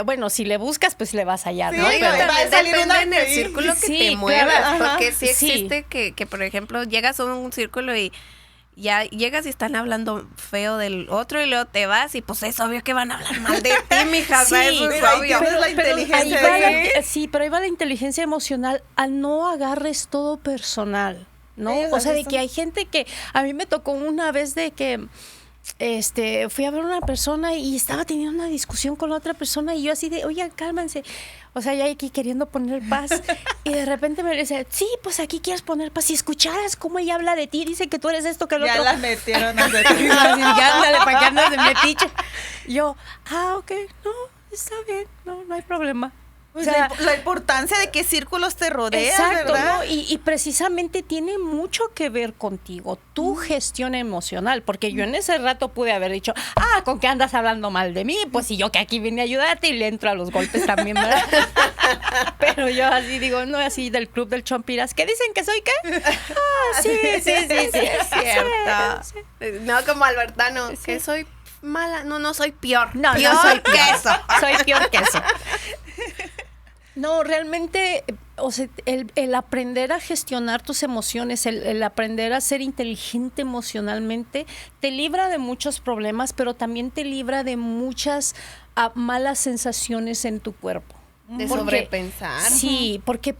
bueno, si le buscas, pues le vas a hallar, ¿no? Sí, Pero va a salir depende una en el círculo que sí, te muevas, claro, porque sí sí. existe que, por ejemplo, llegas a un círculo y ya llegas y están hablando feo del otro y luego te vas y pues es obvio que van a hablar mal de ti, mija, Sí, eso es pero obvio. la inteligencia pero ahí va la inteligencia emocional, al no agarres todo personal, ¿no? Sí, O sea, de eso. que hay gente que, a mí me tocó una vez de que fui a ver a una persona y estaba teniendo una discusión con la otra persona y yo así de, oigan, cálmense. O sea, ya aquí queriendo poner paz. Y de repente me dice, sí, pues aquí quieres poner paz. Si escucharas cómo ella habla de ti, dice que tú eres esto, que el Ya otro. las metieron a hacer. Ya ándale, para que andas de metiche. Yo, ok, no, está bien, no hay problema. Pues O sea, la importancia de qué círculos te rodean, exacto, ¿verdad? ¿no? Y precisamente tiene mucho que ver contigo, tu gestión emocional, porque yo en ese rato pude haber dicho, ¿con qué andas hablando mal de mí? Pues si yo que aquí vine a ayudarte y le entro a los golpes también, ¿verdad? Pero yo así digo, no, así del club del Chompiras, ¿qué dicen que soy qué? Sí, Es cierto. Sí. No como Albertano, que soy mala, no soy peor. No, peor no soy que peor. eso. Soy peor que eso. No, realmente, o sea, el aprender a gestionar tus emociones, el aprender a ser inteligente emocionalmente, te libra de muchos problemas, pero también te libra de muchas malas sensaciones en tu cuerpo. De Porque- sobrepensar. Sí, porque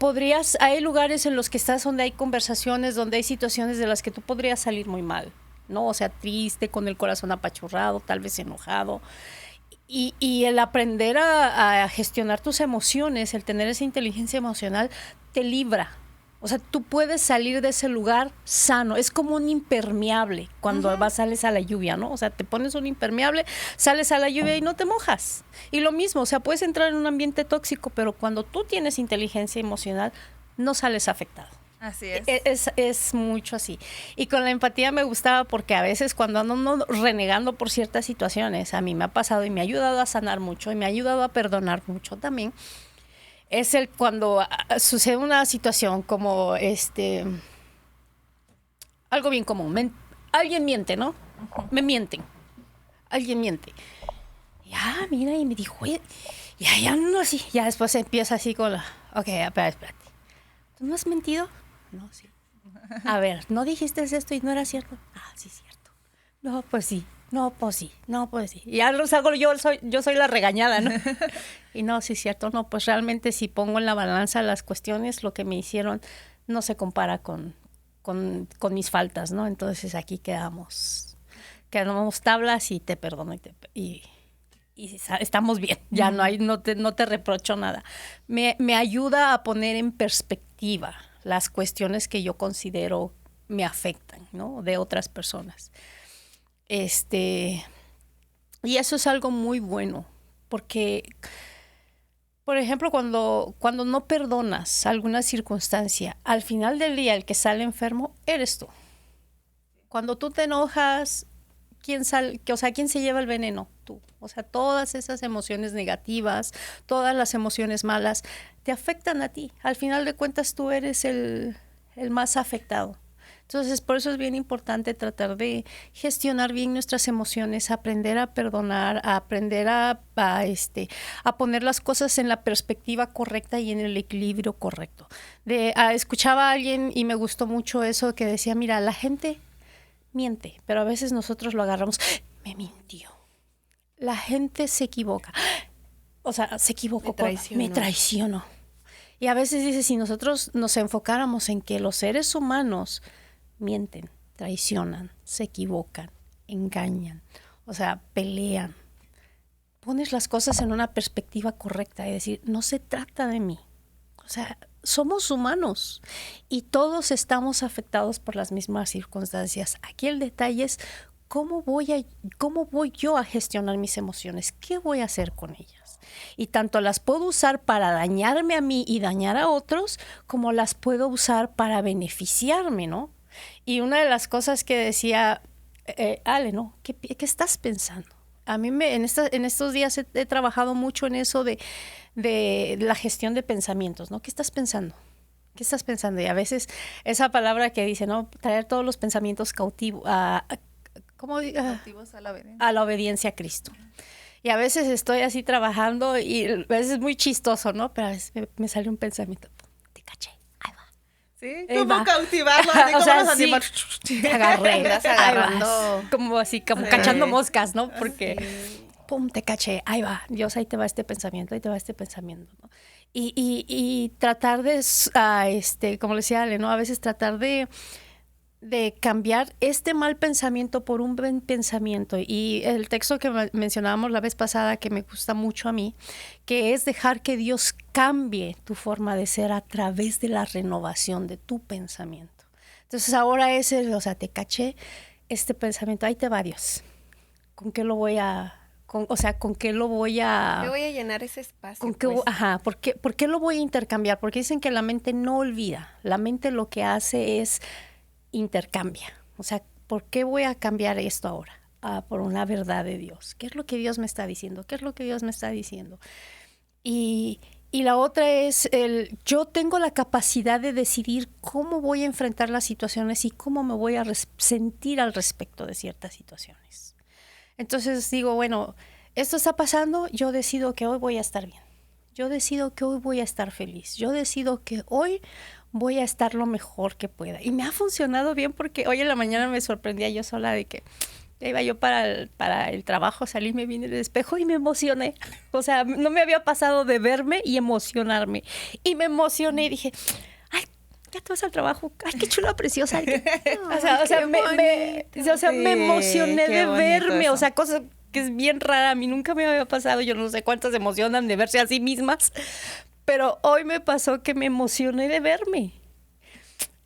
hay lugares en los que estás donde hay conversaciones, donde hay situaciones de las que tú podrías salir muy mal, ¿no? O sea, triste, con el corazón apachurrado, tal vez enojado. Y el aprender a gestionar tus emociones, el tener esa inteligencia emocional, te libra. O sea, tú puedes salir de ese lugar sano. Es como un impermeable cuando sales a la lluvia, ¿no? O sea, te pones un impermeable, sales a la lluvia y no te mojas. Y lo mismo, o sea, puedes entrar en un ambiente tóxico, pero cuando tú tienes inteligencia emocional, no sales afectado. Así es. Es mucho así. Y con la empatía me gustaba porque a veces cuando ando renegando por ciertas situaciones, a mí me ha pasado y me ha ayudado a sanar mucho y me ha ayudado a perdonar mucho también, es cuando sucede una situación como algo bien común. Alguien miente, ¿no? Me mienten. Alguien miente. Ya, mira, y me dijo, oye, ya no así. Ya después empieza así con ok, espérate. ¿Tú no has mentido? No, sí. A ver, ¿no dijiste esto y no era cierto? Sí, cierto. No, pues sí. No, pues sí. No, pues sí. Y ya lo hago yo soy la regañada, ¿no? Y no, sí, cierto. No, pues realmente si pongo en la balanza las cuestiones, lo que me hicieron no se compara con mis faltas, ¿no? Entonces aquí quedamos tablas y te perdono y estamos bien, ya no te reprocho nada. Me ayuda a poner en perspectiva las cuestiones que yo considero me afectan, ¿no? De otras personas. Y eso es algo muy bueno, porque, por ejemplo, cuando no perdonas alguna circunstancia, al final del día el que sale enfermo eres tú. Cuando tú te enojas, ¿quién se lleva el veneno? Tú. O sea, todas esas emociones negativas, todas las emociones malas, te afectan a ti. Al final de cuentas, tú eres el más afectado. Entonces, por eso es bien importante tratar de gestionar bien nuestras emociones, aprender a perdonar, aprender a poner las cosas en la perspectiva correcta y en el equilibrio correcto. Escuchaba a alguien y me gustó mucho eso que decía, mira, la gente miente, pero a veces nosotros lo agarramos, me mintió. La gente se equivoca. O sea, se equivocó, me traicionó. Y a veces dice, si nosotros nos enfocáramos en que los seres humanos mienten, traicionan, se equivocan, engañan, o sea, pelean, pones las cosas en una perspectiva correcta y decir, no se trata de mí. O sea, somos humanos y todos estamos afectados por las mismas circunstancias. Aquí el detalle es cómo voy yo a gestionar mis emociones, qué voy a hacer con ellas. Y tanto las puedo usar para dañarme a mí y dañar a otros, como las puedo usar para beneficiarme, ¿no? Y una de las cosas que decía Ale, ¿no? ¿Qué estás pensando? A mí en estos días he trabajado mucho en eso de la gestión de pensamientos, ¿no? ¿Qué estás pensando? ¿Qué estás pensando? Y a veces esa palabra que dice, ¿no? Traer todos los pensamientos cautivos Cautivos a la obediencia. A la obediencia a Cristo. Y a veces estoy así trabajando y a veces es muy chistoso, ¿no? Pero a veces me sale un pensamiento, te caché, ahí va. ¿Sí? ¿Cómo cautivarlo? ¿Cómo los animales? Te agarré. Estás agarrando. Como así, como cachando moscas, ¿no? Porque, pum, te caché, ahí va. Dios, ahí te va este pensamiento, ¿no? Y tratar de, como le decía Ale, ¿no? A veces tratar de cambiar este mal pensamiento por un buen pensamiento. Y el texto que mencionábamos la vez pasada, que me gusta mucho a mí, que es dejar que Dios cambie tu forma de ser a través de la renovación de tu pensamiento. Entonces ahora te caché este pensamiento, ahí te va Dios. ¿Con qué lo voy a... ¿con qué lo voy a... Yo voy a llenar ese espacio. ¿Por qué lo voy a intercambiar? Porque dicen que la mente no olvida. La mente lo que hace es intercambia. O sea, ¿por qué voy a cambiar esto ahora? Por una verdad de Dios. ¿Qué es lo que Dios me está diciendo? Y la otra es yo tengo la capacidad de decidir cómo voy a enfrentar las situaciones y cómo me voy a sentir al respecto de ciertas situaciones. Entonces digo, bueno, esto está pasando, yo decido que hoy voy a estar bien. Yo decido que hoy voy a estar feliz. Yo decido que hoy voy a estar lo mejor que pueda. Y me ha funcionado bien porque hoy en la mañana me sorprendía yo sola de que iba yo para el trabajo, salí, me vi en el espejo y me emocioné. O sea, no me había pasado de verme y emocionarme. Y me emocioné y dije, ay, ya te vas al trabajo. Ay, qué chula, preciosa. Me emocioné de verme. Eso. O sea, cosas que es bien rara. A mí nunca me había pasado. Yo no sé cuántas emocionan de verse a sí mismas. Pero hoy me pasó que me emocioné de verme.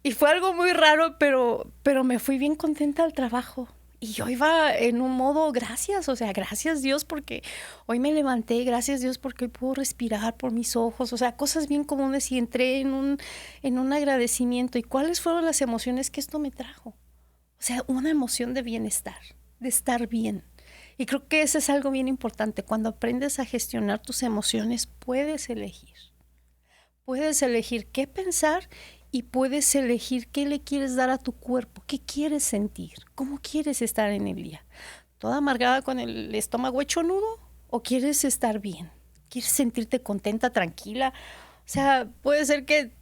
Y fue algo muy raro, pero me fui bien contenta al trabajo. Y yo iba en un modo, gracias, o sea, gracias Dios porque hoy me levanté, gracias Dios porque hoy puedo respirar por mis ojos, o sea, cosas bien comunes y entré en un agradecimiento. ¿Y cuáles fueron las emociones que esto me trajo? O sea, una emoción de bienestar, de estar bien. Y creo que eso es algo bien importante. Cuando aprendes a gestionar tus emociones, puedes elegir. Puedes elegir qué pensar y puedes elegir qué le quieres dar a tu cuerpo, qué quieres sentir, cómo quieres estar en el día. ¿Toda amargada con el estómago hecho nudo o quieres estar bien? ¿Quieres sentirte contenta, tranquila? O sea, puede ser que,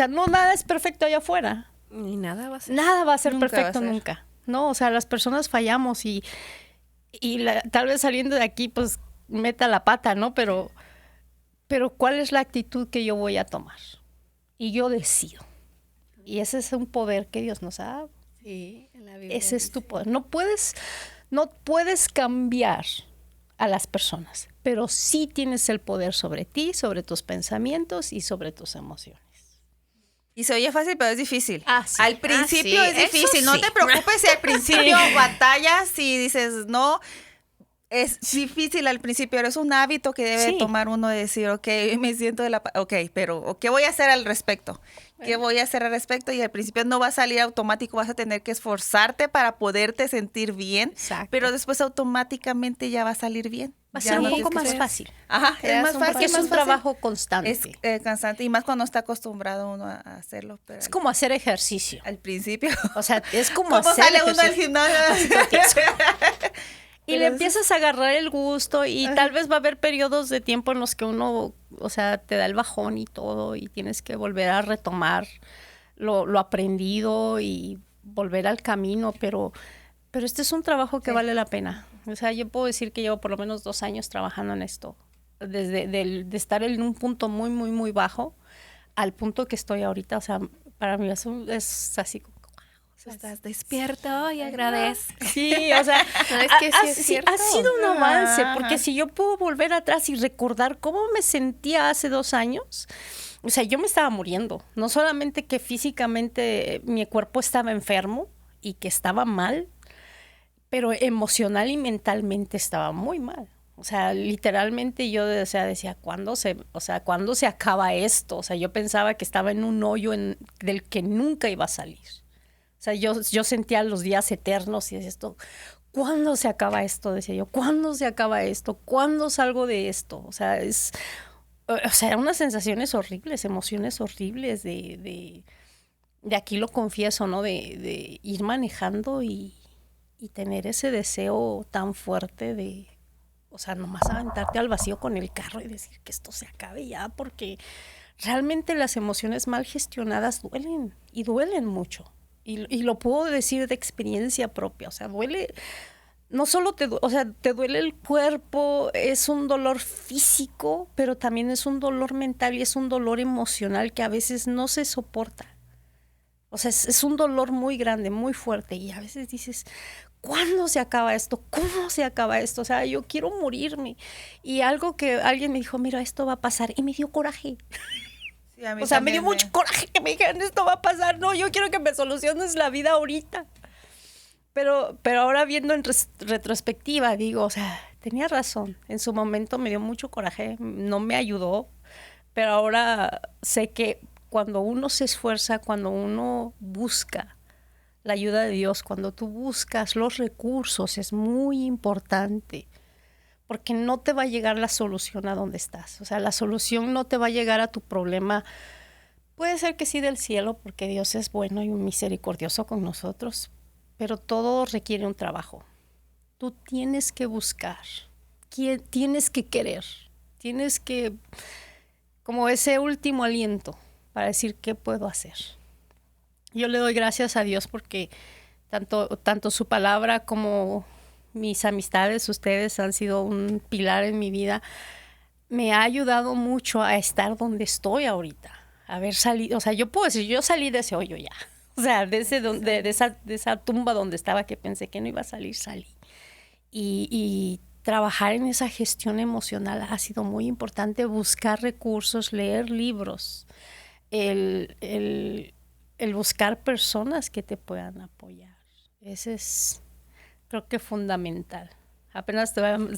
no nada es perfecto allá afuera. Ni nada va a ser. Nada va a ser perfecto nunca. No, o sea, las personas fallamos y tal vez saliendo de aquí, pues, meta la pata, ¿no? Pero ¿cuál es la actitud que yo voy a tomar? Y yo decido. Y ese es un poder que Dios nos ha dado. Sí, en la Biblia Ese es dice. tu poder. No puedes cambiar a las personas, pero sí tienes el poder sobre ti, sobre tus pensamientos y sobre tus emociones. Y se oye fácil, pero es difícil. Sí. Al principio sí, es eso difícil. No sí. te preocupes si al principio batallas y dices, no, es difícil al principio, pero es un hábito que debe Sí. tomar uno de decir, ok, me siento ok, pero ¿qué voy a hacer al respecto? ¿Qué voy a hacer al respecto? Y al principio no va a salir automático, vas a tener que esforzarte para poderte sentir bien, Exacto. pero después automáticamente ya va a salir bien. Va a Ya ser un no poco tienes más que- fácil. Ajá, Te es das más un fácil. Porque es más un fácil. trabajo constante. Es cansante y más cuando está acostumbrado uno a hacerlo. Pero Es como hacer ejercicio. al principio. O sea, es como ¿Cómo hacer sale uno del ejercicio. gimnasio? Y le empiezas a agarrar el gusto y tal vez va a haber periodos de tiempo en los que uno, o sea, te da el bajón y todo y tienes que volver a retomar lo aprendido y volver al camino, pero este es un trabajo que vale la pena. O sea, yo puedo decir que llevo por lo menos 2 años trabajando en esto, de estar en un punto muy, muy, muy bajo al punto que estoy ahorita. O sea, para mí es así como... Estás despierto y agradezco. Sí, o sea, No, es que sí es cierto. ha sido un avance, Ajá. porque si yo puedo volver atrás y recordar cómo me sentía hace 2 años, o sea, yo me estaba muriendo. No solamente que físicamente mi cuerpo estaba enfermo y que estaba mal, pero emocional y mentalmente estaba muy mal. O sea, literalmente yo decía, ¿cuándo se acaba esto? O sea, yo pensaba que estaba en un hoyo del que nunca iba a salir. O sea, yo sentía los días eternos y decía esto, ¿cuándo se acaba esto? Decía yo, ¿cuándo se acaba esto? ¿Cuándo salgo de esto? O sea, eran unas sensaciones horribles, emociones horribles de aquí lo confieso, ¿no? De ir manejando y tener ese deseo tan fuerte de, o sea, nomás aventarte al vacío con el carro y decir que esto se acabe ya, porque realmente las emociones mal gestionadas duelen y duelen mucho. Y lo puedo decir de experiencia propia, o sea, duele, no solo te duele el cuerpo, es un dolor físico, pero también es un dolor mental y es un dolor emocional que a veces no se soporta. O sea, es un dolor muy grande, muy fuerte y a veces dices, ¿cuándo se acaba esto? ¿Cómo se acaba esto? O sea, yo quiero morirme. Y algo que alguien me dijo, mira, esto va a pasar y me dio coraje. Sí, a mí O sea, me dio también mucho coraje que me dijeran esto va a pasar. No, yo quiero que me soluciones la vida ahorita. Pero ahora viendo en retrospectiva, digo, o sea, tenía razón. En su momento me dio mucho coraje, no me ayudó. Pero ahora sé que cuando uno se esfuerza, cuando uno busca la ayuda de Dios, cuando tú buscas los recursos, es muy importante. Porque no te va a llegar la solución a donde estás. O sea, la solución no te va a llegar a tu problema. Puede ser que sí del cielo, porque Dios es bueno y misericordioso con nosotros, pero todo requiere un trabajo. Tú tienes que buscar, tienes que querer, tienes que, como ese último aliento para decir qué puedo hacer. Yo le doy gracias a Dios porque tanto su palabra como mis amistades, ustedes han sido un pilar en mi vida. Me ha ayudado mucho a estar donde estoy ahorita. Haber salido, o sea, yo puedo decir, yo salí de ese hoyo ya. O sea, de esa tumba donde estaba que pensé que no iba a salir, salí. Y trabajar en esa gestión emocional ha sido muy importante. Buscar recursos, leer libros, el buscar personas que te puedan apoyar. Ese es, creo que fundamental. Apenas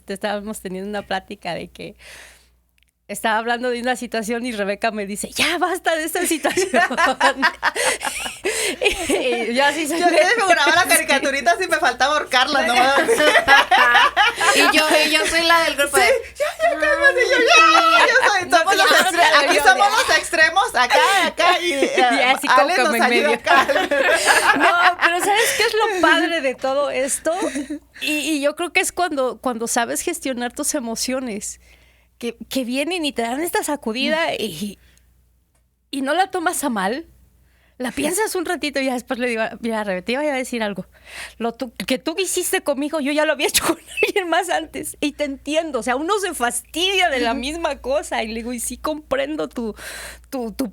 estábamos teniendo una plática de que estaba hablando de una situación y Rebeca me dice, ya basta de esta situación. y yo así Yo me figuraba la caricaturita si me faltaba ahorcarla, ¿no? Y yo soy la del grupo de... Ya, cálmate, somos los aquí somos los extremos, acá, y así como Ale que nos en ayuda medio. acá. No, pero ¿sabes qué es lo padre de todo esto? Y yo creo que es cuando sabes gestionar tus emociones, que vienen y te dan esta sacudida y no la tomas a mal, La piensas un ratito y ya después le digo, mira, Rebe, te iba a decir algo. Que tú hiciste conmigo, yo ya lo había hecho con alguien más antes. Y te entiendo, o sea, uno se fastidia de la misma cosa. Y le digo, y sí comprendo tu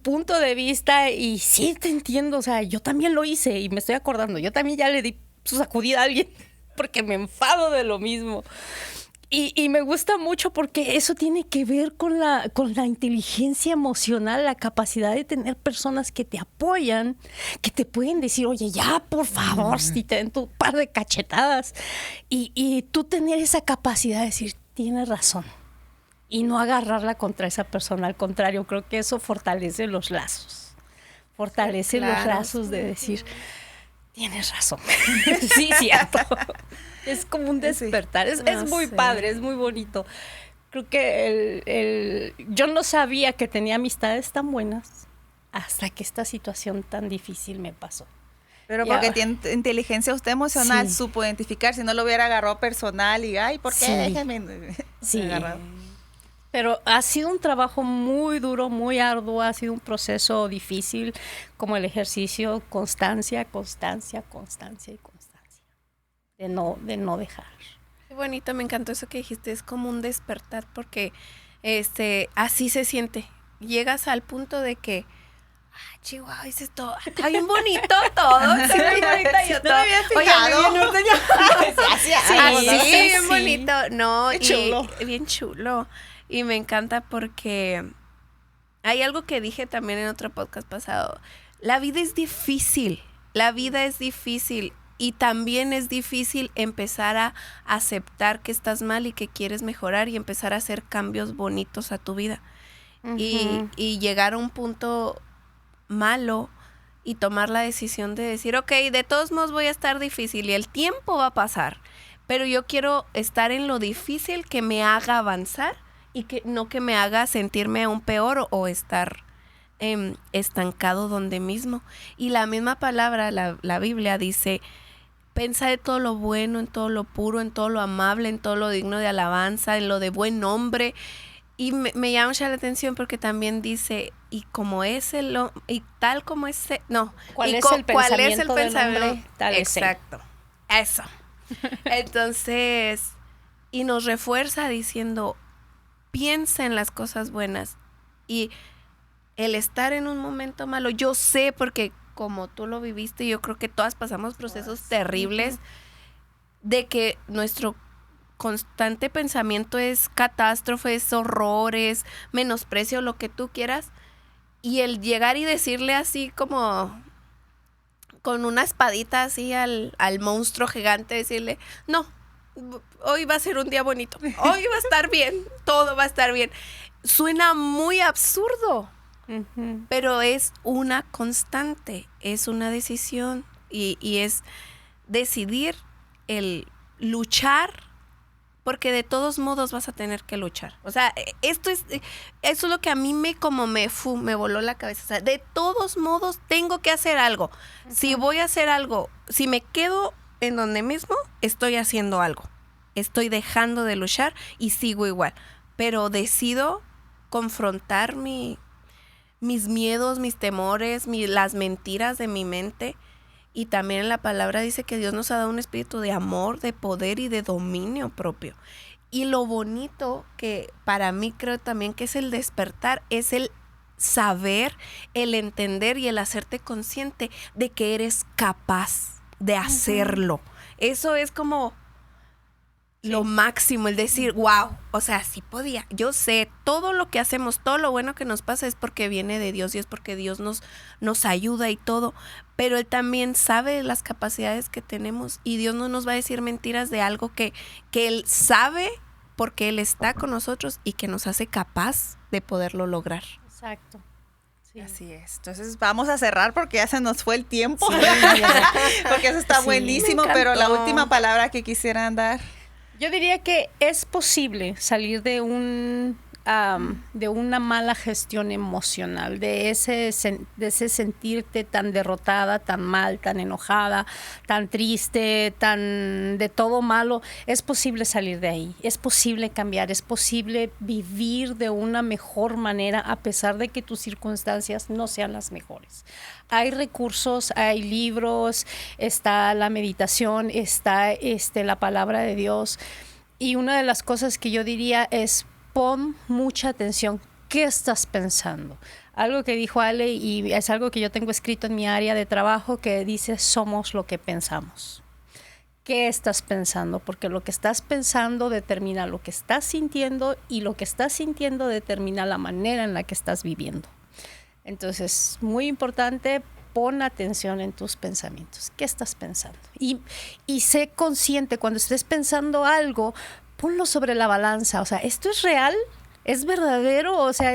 punto de vista y sí te entiendo. O sea, yo también lo hice y me estoy acordando. Yo también ya le di su sacudida a alguien porque me enfado de lo mismo. Y me gusta mucho porque eso tiene que ver con la inteligencia emocional, la capacidad de tener personas que te apoyan, que te pueden decir, oye, ya, por favor, si te den tu par de cachetadas. Y tú tener esa capacidad de decir, tienes razón. Y no agarrarla contra esa persona. Al contrario, creo que eso fortalece los lazos. Fortalece los lazos de decir, tienes razón. Sí, cierto. Es como un despertar. Es muy padre, es muy bonito. Creo que yo no sabía que tenía amistades tan buenas hasta que esta situación tan difícil me pasó. Pero porque tiene inteligencia usted emocional, supo identificar. Si no lo hubiera agarrado personal y, ay, ¿por qué? Déjame. Sí. Pero ha sido un trabajo muy duro, muy arduo, ha sido un proceso difícil, como el ejercicio, constancia, constancia, constancia y constancia. De no dejar. Qué bonito, me encantó eso que dijiste, es como un despertar, porque así se siente. Llegas al punto de que, Chihuahua, dices todo, está bien bonito todo, está bien bonito yo todo. Oye, bien bonito, no, bien chulo. Y me encanta porque hay algo que dije también en otro podcast pasado. La vida es difícil. Y también es difícil empezar a aceptar que estás mal y que quieres mejorar y empezar a hacer cambios bonitos a tu vida. Uh-huh. Y llegar a un punto malo y tomar la decisión de decir, ok, de todos modos voy a estar difícil y el tiempo va a pasar, pero yo quiero estar en lo difícil que me haga avanzar y que no que me haga sentirme aún peor o estar estancado donde mismo. Y la misma palabra, la Biblia dice, piensa de todo lo bueno, en todo lo puro, en todo lo amable, en todo lo digno de alabanza, en lo de buen nombre. Y me llama mucho la atención porque también dice, y como es y tal como es, no. ¿Cuál es el pensamiento del hombre? Tal exacto. Eso. Entonces, y nos refuerza diciendo, piensa en las cosas buenas. Y el estar en un momento malo, yo sé porque como tú lo viviste, yo creo que todas pasamos procesos terribles de que nuestro constante pensamiento es catástrofes, horrores, menosprecio, lo que tú quieras. Y el llegar y decirle así como con una espadita así al monstruo gigante, decirle, no, hoy va a ser un día bonito, hoy va a estar bien, todo va a estar bien. Suena muy absurdo. Uh-huh. Pero es una constante, es una decisión y es decidir el luchar, porque de todos modos vas a tener que luchar. O sea, eso es lo que a mí me voló la cabeza. O sea, de todos modos tengo que hacer algo. Uh-huh. Si voy a hacer algo, si me quedo en donde mismo, estoy haciendo algo. Estoy dejando de luchar y sigo igual. Pero decido confrontar mis miedos, mis temores, las mentiras de mi mente. Y también en la palabra dice que Dios nos ha dado un espíritu de amor, de poder y de dominio propio. Y lo bonito que para mí creo también que es el despertar, es el saber, el entender y el hacerte consciente de que eres capaz de hacerlo. Uh-huh. Eso es como lo máximo, el decir, wow, o sea, sí podía. Yo sé, todo lo que hacemos, todo lo bueno que nos pasa es porque viene de Dios y es porque Dios nos ayuda y todo, pero Él también sabe las capacidades que tenemos y Dios no nos va a decir mentiras de algo que Él sabe porque Él está con nosotros y que nos hace capaz de poderlo lograr. Exacto. Sí. Así es. Entonces vamos a cerrar porque ya se nos fue el tiempo. Sí, porque eso está buenísimo, pero la última palabra que quisieran dar. Yo diría que es posible salir de un de una mala gestión emocional, de ese sentirte tan derrotada, tan mal, tan enojada, tan triste, tan de todo malo, es posible salir de ahí, es posible cambiar, es posible vivir de una mejor manera a pesar de que tus circunstancias no sean las mejores. Hay recursos, hay libros, está la meditación, está la palabra de Dios. Y una de las cosas que yo diría es pon mucha atención. ¿Qué estás pensando? Algo que dijo Ale y es algo que yo tengo escrito en mi área de trabajo que dice somos lo que pensamos. ¿Qué estás pensando? Porque lo que estás pensando determina lo que estás sintiendo y lo que estás sintiendo determina la manera en la que estás viviendo. Entonces, muy importante, pon atención en tus pensamientos. ¿Qué estás pensando? Y sé consciente, cuando estés pensando algo, ponlo sobre la balanza. O sea, ¿esto es real? ¿Es verdadero? O sea,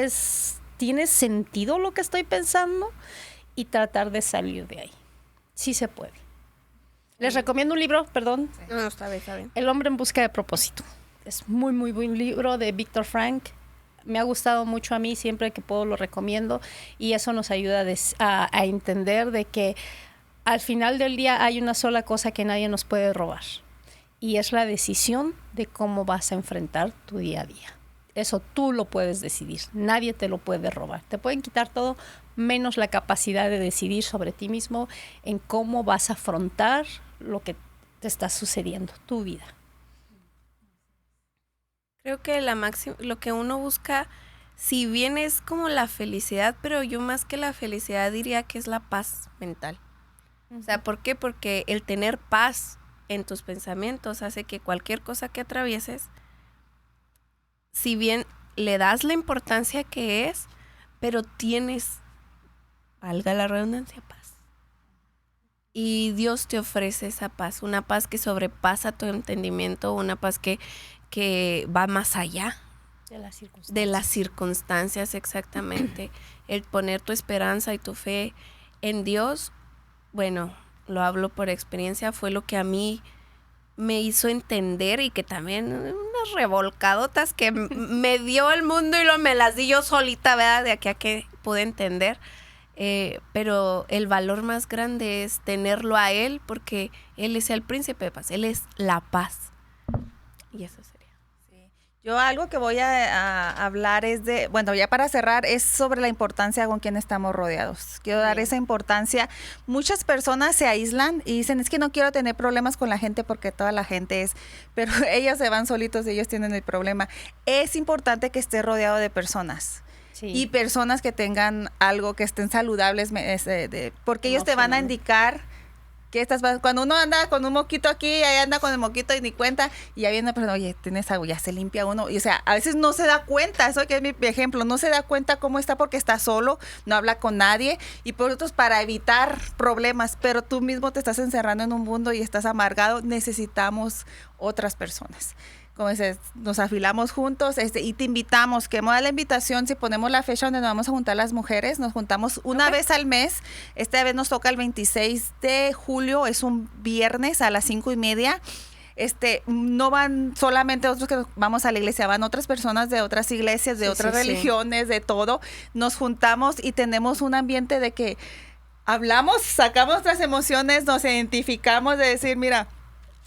¿tiene sentido lo que estoy pensando? Y tratar de salir de ahí. Sí se puede. Les recomiendo un libro, perdón. No, está bien. El hombre en busca de propósito. Es muy, muy buen libro de Viktor Frankl. Me ha gustado mucho a mí, siempre que puedo lo recomiendo y eso nos ayuda a entender de que al final del día hay una sola cosa que nadie nos puede robar y es la decisión de cómo vas a enfrentar tu día a día. Eso tú lo puedes decidir, nadie te lo puede robar. Te pueden quitar todo menos la capacidad de decidir sobre ti mismo en cómo vas a afrontar lo que te está sucediendo, tu vida. Creo que lo que uno busca, si bien es como la felicidad, pero yo más que la felicidad diría que es la paz mental. O sea, ¿por qué? Porque el tener paz en tus pensamientos hace que cualquier cosa que atravieses, si bien le das la importancia que es, pero tienes, valga la redundancia, paz. Y Dios te ofrece esa paz, una paz que sobrepasa tu entendimiento, una paz que va más allá de las circunstancias, exactamente. El poner tu esperanza y tu fe en Dios, bueno, lo hablo por experiencia, fue lo que a mí me hizo entender y que también unas revolcadotas que me dio el mundo y me las di yo solita, ¿verdad? De aquí a que pude entender. Pero el valor más grande es tenerlo a Él porque Él es el príncipe de paz, Él es la paz. Y eso sería. Yo algo que voy a hablar es ya para cerrar, es sobre la importancia con quien estamos rodeados. Quiero dar esa importancia. Muchas personas se aíslan y dicen, es que no quiero tener problemas con la gente porque toda la gente pero ellos se van solitos y ellos tienen el problema. Es importante que estés rodeado de personas. Sí. Y personas que tengan algo, que estén saludables, porque ellos te van a indicar que cuando uno anda con un moquito aquí, ahí anda con el moquito y ni cuenta, y ya viene una persona, oye, tienes algo, ya se limpia uno, y o sea, a veces no se da cuenta, eso que es mi ejemplo, no se da cuenta cómo está porque está solo, no habla con nadie, y por otros para evitar problemas, pero tú mismo te estás encerrando en un mundo y estás amargado, necesitamos otras personas. Como dices, nos afilamos juntos y te invitamos, queremos dar la invitación, si ponemos la fecha donde nos vamos a juntar las mujeres, nos juntamos una vez al mes, esta vez nos toca el 26 de julio, es un viernes a las 5:30, no van solamente nosotros que vamos a la iglesia, van otras personas de otras iglesias, de otras religiones, de todo, nos juntamos y tenemos un ambiente de que hablamos, sacamos nuestras emociones, nos identificamos de decir, mira,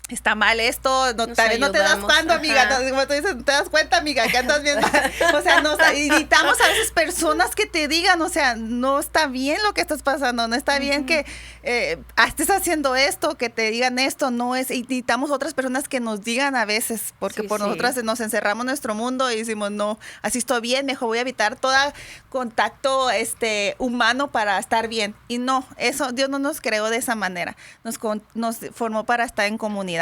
está mal esto, tal vez no te das cuenta, amiga, como tú dices, no te das cuenta, amiga, que andas bien mal. O sea, invitamos a esas personas que te digan, o sea, no está bien lo que estás pasando, no está bien que estés haciendo esto, que te digan esto, no es, y necesitamos otras personas que nos digan a veces, porque nosotras nos encerramos en nuestro mundo y decimos, no, así estoy bien, mejor voy a evitar todo contacto humano para estar bien. Y no, eso, Dios no nos creó de esa manera, nos formó para estar en comunidad.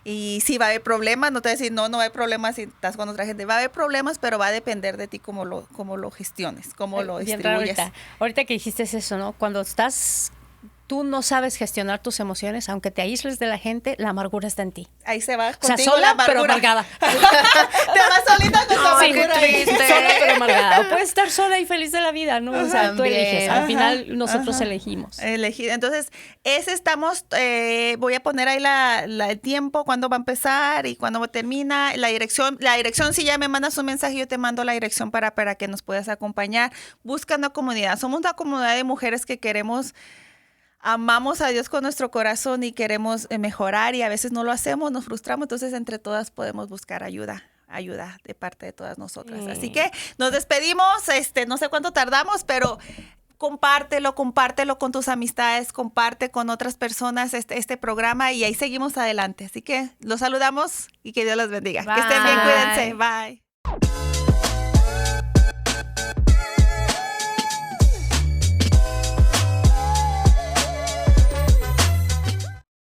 Y si va a haber problemas, no te voy a decir, no va a haber problemas si estás con otra gente. Va a haber problemas, pero va a depender de ti cómo lo gestiones, cómo lo distribuyes. Ahorita que dijiste eso, ¿no? Cuando tú no sabes gestionar tus emociones, aunque te aísles de la gente, la amargura está en ti. Ahí se va contigo, o sea, sola, la amargura. pero amargada. Te vas solita con tu amargura. Qué triste. Sola, pero amargada. sola o puedes estar sola y feliz de la vida, ¿no? O sea, tú eliges. Al final nosotros elegimos. Entonces, estamos, voy a poner ahí el tiempo, cuándo va a empezar y cuándo termina. La dirección, si ya me mandas un mensaje, yo te mando la dirección para que nos puedas acompañar. Busca una comunidad. Somos una comunidad de mujeres que amamos a Dios con nuestro corazón y queremos mejorar y a veces no lo hacemos, nos frustramos, entonces entre todas podemos buscar ayuda de parte de todas nosotras. Así que nos despedimos, no sé cuánto tardamos, pero compártelo con tus amistades, comparte con otras personas este programa y ahí seguimos adelante. Así que los saludamos y que Dios los bendiga. Bye. Que estén bien, cuídense. Bye.